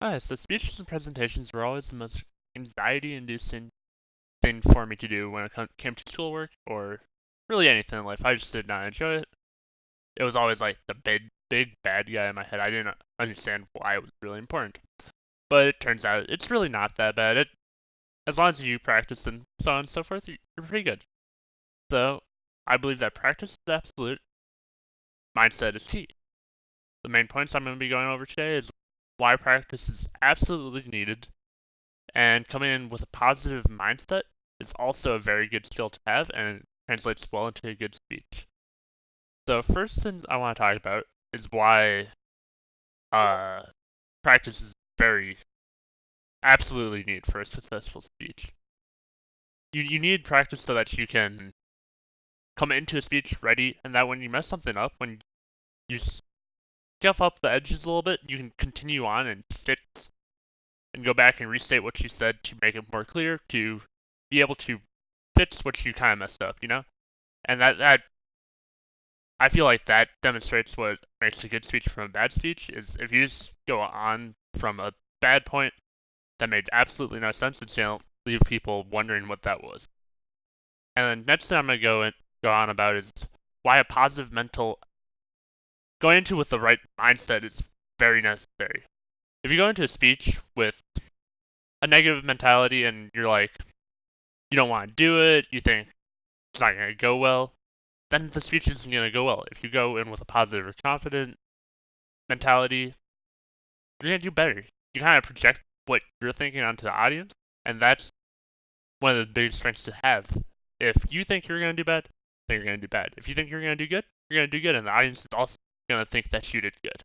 So speeches and presentations were always the most anxiety-inducing thing for me to do when it came to schoolwork or really anything in life. I just did not enjoy it. It was always like the big bad guy in my head. I didn't understand why it was really important. But it turns out it's really not that bad. As long as you practice and so on and so forth, you're pretty good. So I believe that practice is absolute. Mindset is key. The main points I'm going to be going over today is why practice is absolutely needed, and coming in with a positive mindset is also a very good skill to have, and it translates well into a good speech. So first thing I want to talk about is why uh, practice is very absolutely needed for a successful speech. You need practice so that you can come into a speech ready, and that when you mess something up, when you scuff up the edges a little bit, you can continue on and fix and go back and restate what you said to make it more clear, to be able to fix what you kind of messed up, you know? And that I feel like that demonstrates what makes a good speech from a bad speech is if you just go on from a bad point that made absolutely no sense, it's gonna leave people wondering what that was. And then next thing I'm gonna go on about is why a positive mental going into with the right mindset is very necessary. If you go into a speech with a negative mentality and you're like, you don't want to do it, you think it's not going to go well, then the speech isn't going to go well. If you go in with a positive or confident mentality, you're going to do better. You kind of project what you're thinking onto the audience, and that's one of the biggest strengths to have. If you think you're going to do bad, then you're going to do bad. If you think you're going to do good, you're going to do good, and the audience is also going to think that you did good.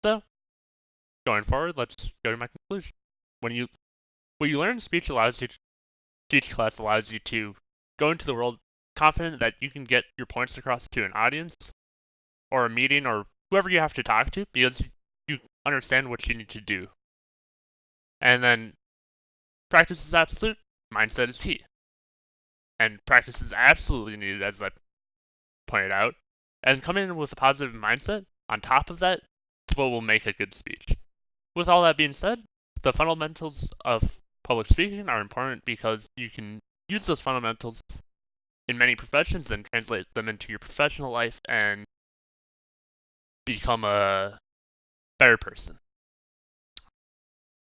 So, going forward, let's go to my conclusion. What you learn in speech class allows you to go into the world confident that you can get your points across to an audience or a meeting or whoever you have to talk to because you understand what you need to do. And then practice is absolute, mindset is key. And practice is absolutely needed, as I pointed out. And coming in with a positive mindset on top of that is what will make a good speech. With all that being said, the fundamentals of public speaking are important because you can use those fundamentals in many professions and translate them into your professional life and become a better person.